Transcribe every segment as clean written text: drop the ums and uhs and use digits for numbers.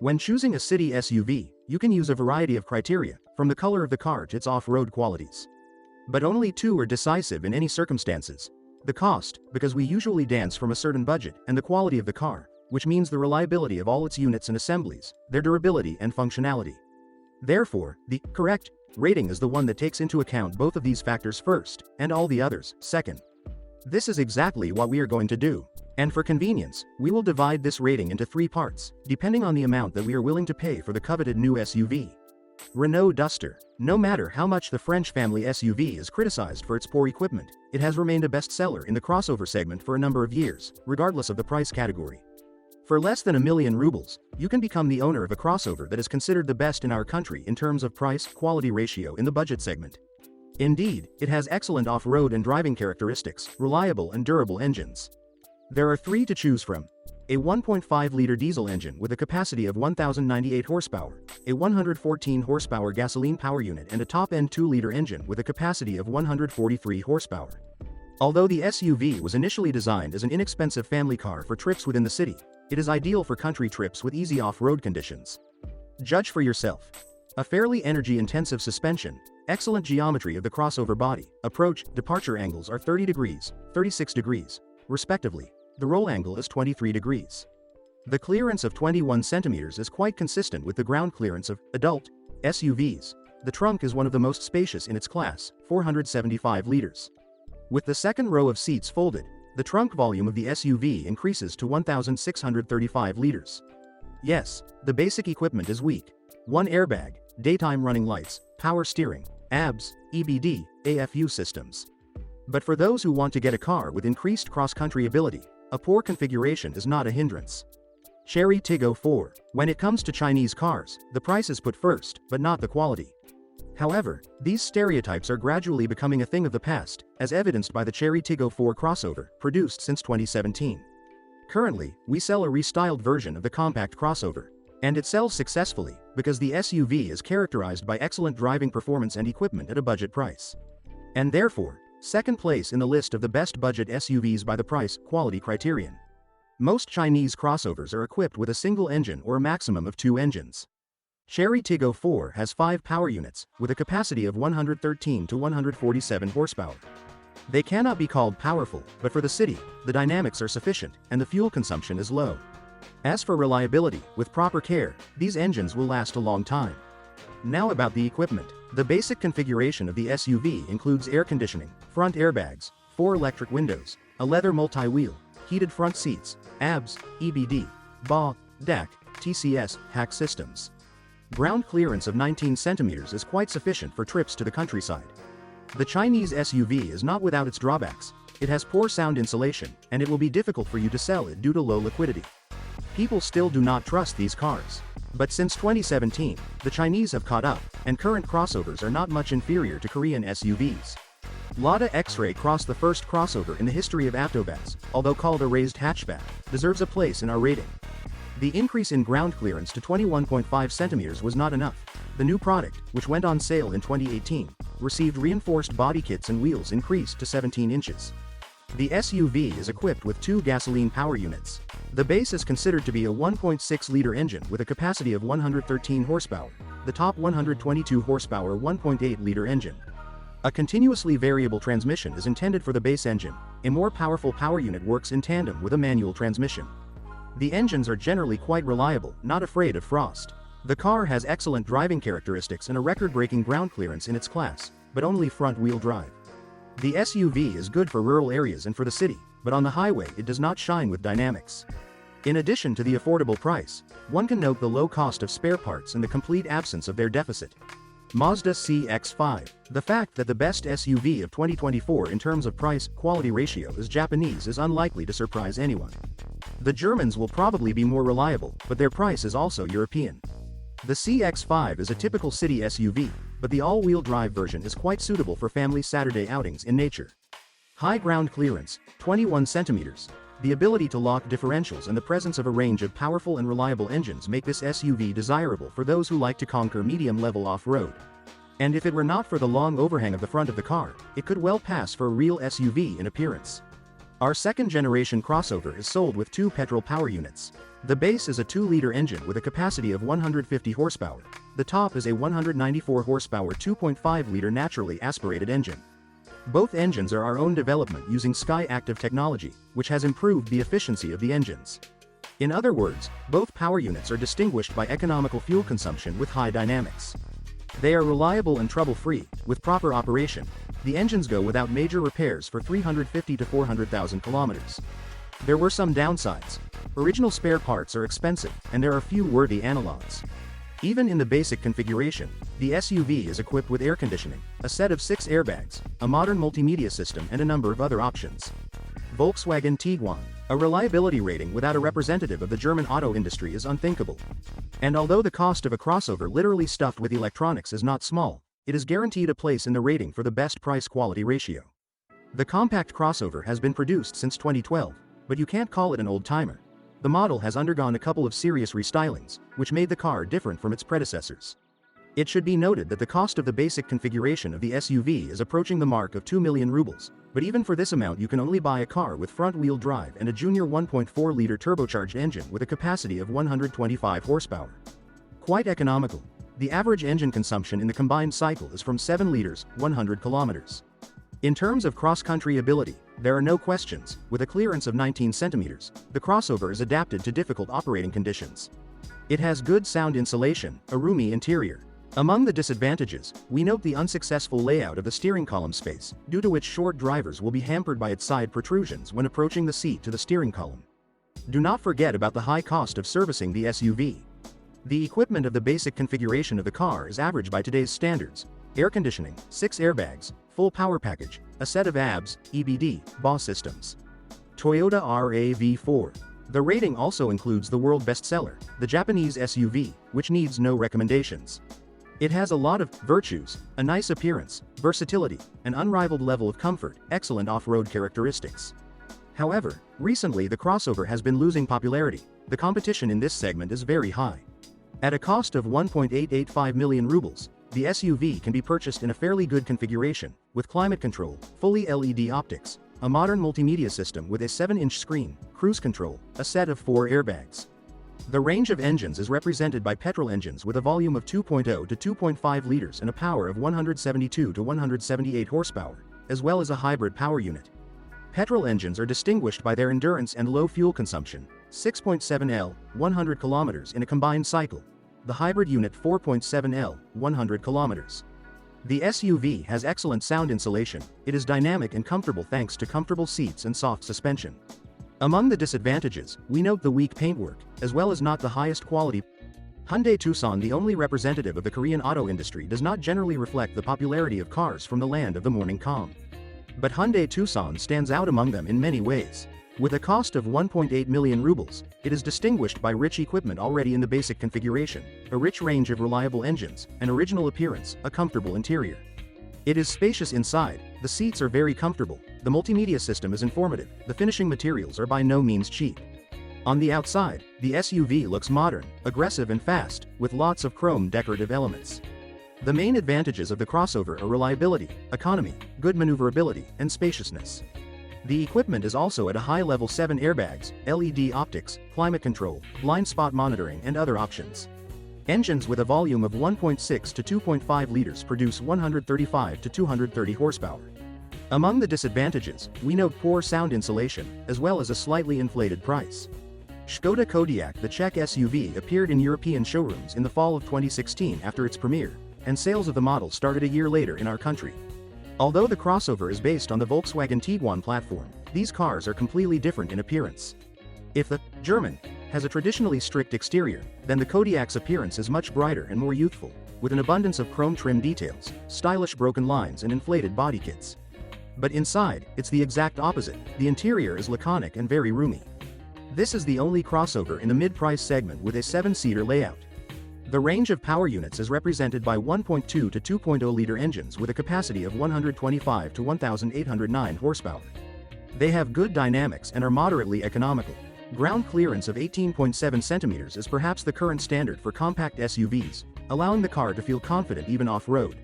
When choosing a city SUV, you can use a variety of criteria, from the color of the car to its off-road qualities. But only two are decisive in any circumstances. The cost, because we usually dance from a certain budget, and the quality of the car, which means the reliability of all its units and assemblies, their durability and functionality. Therefore, the correct rating is the one that takes into account both of these factors first, and all the others second. This is exactly what we are going to do. And for convenience, we will divide this rating into 3 parts, depending on the amount that we are willing to pay for the coveted new SUV. Renault Duster. No matter how much the French family SUV is criticized for its poor equipment, it has remained a bestseller in the crossover segment for a number of years, regardless of the price category. For less than 1 million rubles, you can become the owner of a crossover that is considered the best in our country in terms of price-quality ratio in the budget segment. Indeed, it has excellent off-road and driving characteristics, reliable and durable engines. There are 3 to choose from. A 1.5-liter diesel engine with a capacity of 1,098 horsepower, a 114 horsepower gasoline power unit and a top-end 2-liter engine with a capacity of 143 horsepower. Although the SUV was initially designed as an inexpensive family car for trips within the city, it is ideal for country trips with easy off-road conditions. Judge for yourself. A fairly energy-intensive suspension, excellent geometry of the crossover body, approach-departure angles are 30 degrees, 36 degrees, respectively. The roll angle is 23 degrees. The clearance of 21 centimeters is quite consistent with the ground clearance of adult SUVs. The trunk is one of the most spacious in its class, 475 liters. With the second row of seats folded, the trunk volume of the SUV increases to 1,635 liters. Yes, the basic equipment is weak. 1 airbag, daytime running lights, power steering, ABS, EBD, AFU systems. But for those who want to get a car with increased cross-country ability, a poor configuration is not a hindrance. Chery Tiggo 4. When it comes to Chinese cars, the price is put first, but not the quality. However, these stereotypes are gradually becoming a thing of the past, as evidenced by the Chery Tiggo 4 crossover, produced since 2017. Currently, we sell a restyled version of the compact crossover. And it sells successfully, because the SUV is characterized by excellent driving performance and equipment at a budget price. And therefore, second place in the list of the best budget SUVs by the price-quality criterion. Most Chinese crossovers are equipped with a single engine or a maximum of 2 engines. Chery Tiggo 4 has 5 power units, with a capacity of 113 to 147 horsepower. They cannot be called powerful, but for the city, the dynamics are sufficient, and the fuel consumption is low. As for reliability, with proper care, these engines will last a long time. Now about the equipment. The basic configuration of the SUV includes air conditioning, front airbags, 4 electric windows, a leather multi-wheel, heated front seats, ABS, EBD, BA, DAC, TCS, HAC systems. Ground clearance of 19 centimeters is quite sufficient for trips to the countryside. The Chinese SUV is not without its drawbacks. It has poor sound insulation, and it will be difficult for you to sell it due to low liquidity. People still do not trust these cars. But since 2017, the Chinese have caught up, and current crossovers are not much inferior to Korean SUVs. LADA Xray crossed the first crossover in the history of Avtobaz, although called a raised hatchback, deserves a place in our rating. The increase in ground clearance to 21.5 centimeters was not enough. The new product, which went on sale in 2018, received reinforced body kits and wheels increased to 17 inches. The SUV is equipped with 2 gasoline power units. The base is considered to be a 1.6-liter engine with a capacity of 113 horsepower, the top 122 horsepower 1.8-liter engine. A continuously variable transmission is intended for the base engine. A more powerful power unit works in tandem with a manual transmission. The engines are generally quite reliable, not afraid of frost. The car has excellent driving characteristics and a record-breaking ground clearance in its class, but only front-wheel drive. The SUV is good for rural areas and for the city, but on the highway it does not shine with dynamics. In addition to the affordable price, one can note the low cost of spare parts and the complete absence of their deficit. Mazda CX-5. The fact that the best SUV of 2024 in terms of price-quality ratio is Japanese is unlikely to surprise anyone. The Germans will probably be more reliable, but their price is also European. The CX-5 is a typical city SUV, but the all-wheel drive version is quite suitable for family Saturday outings in nature. High ground clearance, 21 centimeters. The ability to lock differentials and the presence of a range of powerful and reliable engines make this SUV desirable for those who like to conquer medium-level off-road. And if it were not for the long overhang of the front of the car, it could well pass for a real SUV in appearance. Our second-generation crossover is sold with 2 petrol power units. The base is a 2-liter engine with a capacity of 150 horsepower. The top is a 194 horsepower 2.5-liter naturally aspirated engine. Both engines are our own development using Sky Active technology, which has improved the efficiency of the engines. In other words, both power units are distinguished by economical fuel consumption with high dynamics. They are reliable and trouble-free. With proper operation, the engines go without major repairs for 350 to 400,000 kilometers. There were some downsides. Original spare parts are expensive, and there are few worthy analogs. Even in the basic configuration, the SUV is equipped with air conditioning, a set of 6 airbags, a modern multimedia system and a number of other options. Volkswagen Tiguan. A reliability rating without a representative of the German auto industry is unthinkable. And although the cost of a crossover literally stuffed with electronics is not small, it is guaranteed a place in the rating for the best price-quality ratio. The compact crossover has been produced since 2012, but you can't call it an old-timer. The model has undergone a couple of serious restylings, which made the car different from its predecessors. It should be noted that the cost of the basic configuration of the SUV is approaching the mark of 2 million rubles, but even for this amount you can only buy a car with front-wheel drive and a junior 1.4-liter turbocharged engine with a capacity of 125 horsepower. Quite economical. The average engine consumption in the combined cycle is from 7 liters, 100 kilometers. In terms of cross-country ability, there are no questions. With a clearance of 19 centimeters, the crossover is adapted to difficult operating conditions. It has good sound insulation, a roomy interior. Among the disadvantages, we note the unsuccessful layout of the steering column space, due to which short drivers will be hampered by its side protrusions when approaching the seat to the steering column. Do not forget about the high cost of servicing the SUV. The equipment of the basic configuration of the car is average by today's standards. Air conditioning, 6 airbags, full power package, a set of ABS, EBD, BOS systems. Toyota RAV4. The rating also includes the world bestseller, the Japanese SUV, which needs no recommendations. It has a lot of virtues, a nice appearance, versatility, an unrivaled level of comfort, excellent off-road characteristics. However, recently the crossover has been losing popularity. The competition in this segment is very high. At a cost of 1.885 million rubles, the SUV can be purchased in a fairly good configuration, with climate control, fully LED optics, a modern multimedia system with a 7-inch screen, cruise control, a set of 4 airbags. The range of engines is represented by petrol engines with a volume of 2.0 to 2.5 liters and a power of 172 to 178 horsepower, as well as a hybrid power unit. Petrol engines are distinguished by their endurance and low fuel consumption, 6.7 L, 100 kilometers in a combined cycle. The hybrid unit 4.7 L, 100 kilometers. The SUV has excellent sound insulation. It is dynamic and comfortable thanks to comfortable seats and soft suspension. Among the disadvantages, we note the weak paintwork, as well as not the highest quality. Hyundai Tucson, the only representative of the Korean auto industry, does not generally reflect the popularity of cars from the land of the morning calm. But Hyundai Tucson stands out among them in many ways. With a cost of 1.8 million rubles, it is distinguished by rich equipment already in the basic configuration, a rich range of reliable engines, an original appearance, a comfortable interior. It is spacious inside, the seats are very comfortable, the multimedia system is informative, the finishing materials are by no means cheap. On the outside, the SUV looks modern, aggressive and fast, with lots of chrome decorative elements. The main advantages of the crossover are reliability, economy, good maneuverability, and spaciousness. The equipment is also at a high level: 7 airbags, LED optics, climate control, blind spot monitoring and other options. Engines with a volume of 1.6 to 2.5 liters produce 135 to 230 horsepower. Among the disadvantages, we note poor sound insulation, as well as a slightly inflated price. Skoda Kodiaq, the Czech SUV, appeared in European showrooms in the fall of 2016 after its premiere, and sales of the model started a year later in our country. Although the crossover is based on the Volkswagen Tiguan platform, these cars are completely different in appearance. If the German has a traditionally strict exterior, then the Kodiaq's appearance is much brighter and more youthful, with an abundance of chrome trim details, stylish broken lines and inflated body kits. But inside, it's the exact opposite. The interior is laconic and very roomy. This is the only crossover in the mid-price segment with a 7-seater layout. The range of power units is represented by 1.2 to 2.0-liter engines with a capacity of 125 to 1,809 horsepower. They have good dynamics and are moderately economical. Ground clearance of 18.7 centimeters is perhaps the current standard for compact SUVs, allowing the car to feel confident even off-road.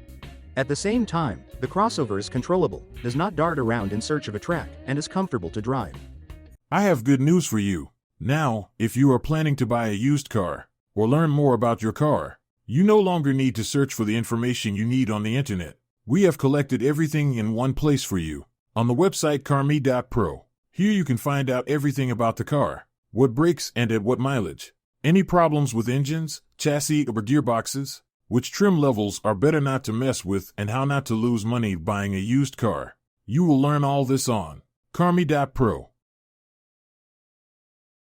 At the same time, the crossover is controllable, does not dart around in search of a track, and is comfortable to drive. I have good news for you. Now, if you are planning to buy a used car, or learn more about your car, you no longer need to search for the information you need on the internet. We have collected everything in one place for you, on the website carme.pro. Here you can find out everything about the car, what breaks and at what mileage, any problems with engines, chassis, or gearboxes, which trim levels are better not to mess with, and how not to lose money buying a used car. You will learn all this on carme.pro.